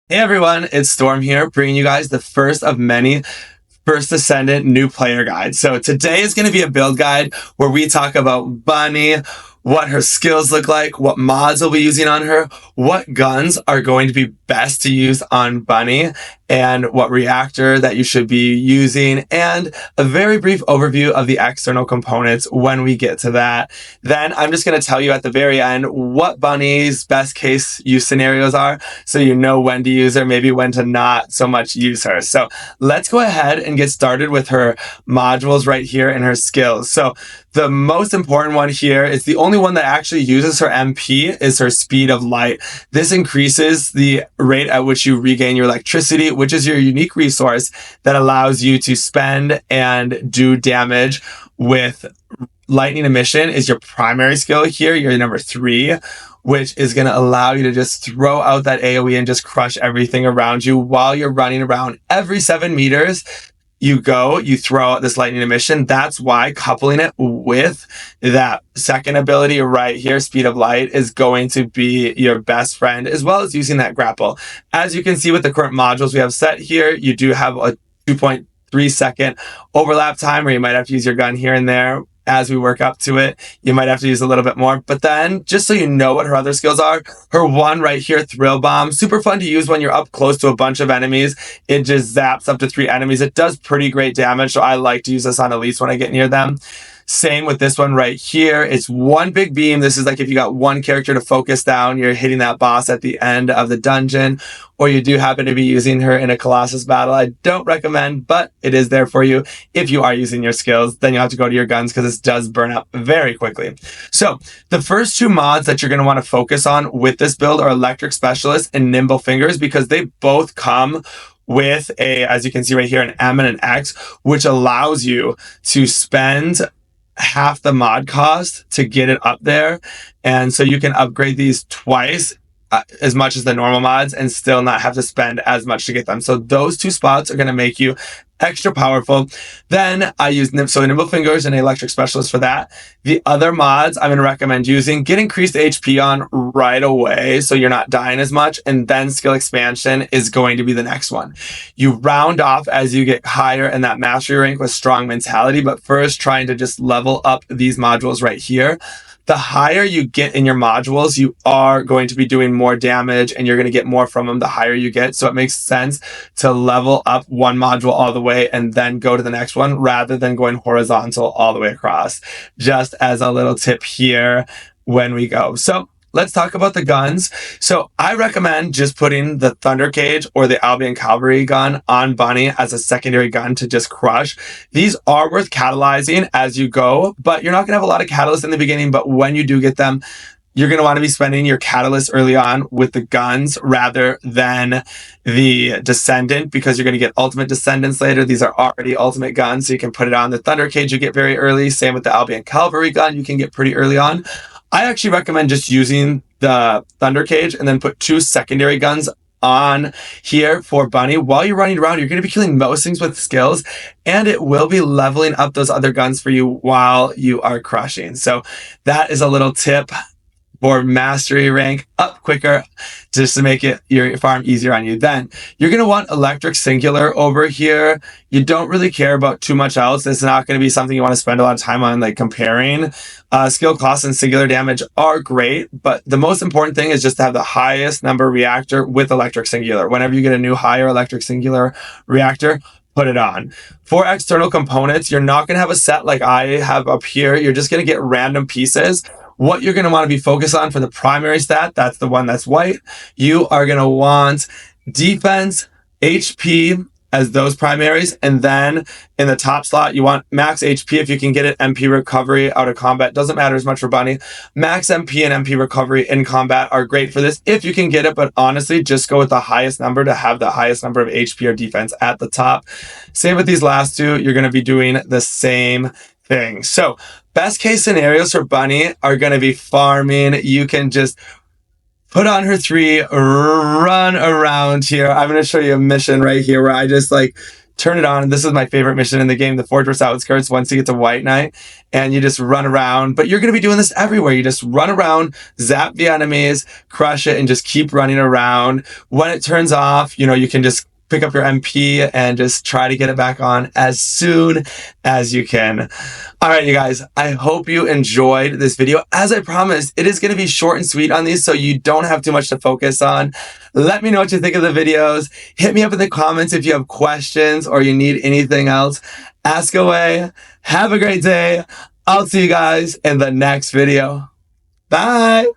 Hey everyone, it's Storm here, bringing you guys the first of many First Descendant new player guides. So today is going to be a build guide where we talk about Bunny, what her skills look like, what mods we'll be using on her, what guns are going to be best to use on Bunny, and what reactor that you should be using, and a very brief overview of the external components when we get to that. Then I'm just going to tell you at the very end what Bunny's best case use scenarios are, so you know when to use her, maybe when to not so much use her. So let's go ahead and get started with her modules right here and her skills. So the most important one here is the only one that actually uses her MP is her speed of light. This increases the rate at which you regain your electricity, which is your unique resource that allows you to spend and do damage with lightning emission is your primary skill here. You're number 3, which is going to allow you to just throw out that AoE and just crush everything around you while you're running around. Every 7 meters, you throw out this lightning emission. That's why coupling it with that second ability right here, speed of light, is going to be your best friend, as well as using that grapple. As you can see with the current modules we have set here, you do have a 2.3-second overlap time where you might have to use your gun here and there. As we work up to it, you might have to use a little bit more. But then, just so you know what her other skills are, her one right here, Thrill Bomb, super fun to use when you're up close to a bunch of enemies. It just zaps up to 3 enemies. It does pretty great damage, so I like to use this on elites when I get near them. Same with this one right here. It's one big beam. This is like if you got one character to focus down, you're hitting that boss at the end of the dungeon, or you do happen to be using her in a Colossus battle. I don't recommend, but it is there for you. If you are using your skills, then you have to go to your guns because this does burn up very quickly. So the first 2 mods that you're going to want to focus on with this build are Electric Specialist and Nimble Fingers, because they both come with as you can see right here, an M and an X, which allows you to spend half the mod cost to get it up there. And so you can upgrade these twice as much as the normal mods and still not have to spend as much to get them. So those 2 spots are going to make you extra powerful. Then I use Nimble Fingers and Electric Specialist for that. The other mods I'm going to recommend using, get increased HP on right away so you're not dying as much, and then Skill Expansion is going to be the next one. You round off as you get higher in that mastery rank with Strong Mentality, but first trying to just level up these modules right here. The higher you get in your modules, you are going to be doing more damage and you're going to get more from them the higher you get. So it makes sense to level up one module all the way and then go to the next one rather than going horizontal all the way across. Just as a little tip here when we go. So let's talk about the guns. So I recommend just putting the Thunder Cage or the Albion Cavalry gun on Bunny as a secondary gun to just crush. These are worth catalyzing as you go, but you're not going to have a lot of catalysts in the beginning. But when you do get them, you're going to want to be spending your catalyst early on with the guns rather than the Descendant, because you're going to get ultimate Descendants later. These are already ultimate guns, so you can put it on. The Thunder Cage you get very early. Same with the Albion Cavalry gun, you can get pretty early on. I actually recommend just using the Thunder Cage and then put 2 secondary guns on here for Bunny. While you're running around, you're going to be killing most things with skills, and it will be leveling up those other guns for you while you are crushing. So that is a little tip for mastery rank up quicker, just to make it your farm easier on you. Then you're going to want Electric Singular over here. You don't really care about too much else. It's not going to be something you want to spend a lot of time on, like comparing. Skill cost and singular damage are great, but the most important thing is just to have the highest number reactor with Electric Singular. Whenever you get a new higher Electric Singular reactor, put it on. For external components, you're not going to have a set like I have up here. You're just going to get random pieces. What you're going to want to be focused on for the primary stat, that's the one that's white, you are going to want defense, HP as those primaries, and then in the top slot, you want max HP if you can get it, MP recovery out of combat. Doesn't matter as much for Bunny. Max MP and MP recovery in combat are great for this if you can get it, but honestly, just go with the highest number to have the highest number of HP or defense at the top. Same with these last 2, you're going to be doing the same thing. So best case scenarios for Bunny are going to be farming. You can just put on her 3, run around here. I'm going to show you a mission right here where I just like turn it on. This is my favorite mission in the game, the Fortress Outskirts, once you get to White Knight, and you just run around. But you're going to be doing this everywhere. You just run around, zap the enemies, crush it, and just keep running around. When it turns off, you can just pick up your MP and just try to get it back on as soon as you can. All right, you guys, I hope you enjoyed this video. As I promised, it is going to be short and sweet on these, so you don't have too much to focus on. Let me know what you think of the videos. Hit me up in the comments if you have questions or you need anything else. Ask away. Have a great day. I'll see you guys in the next video. Bye.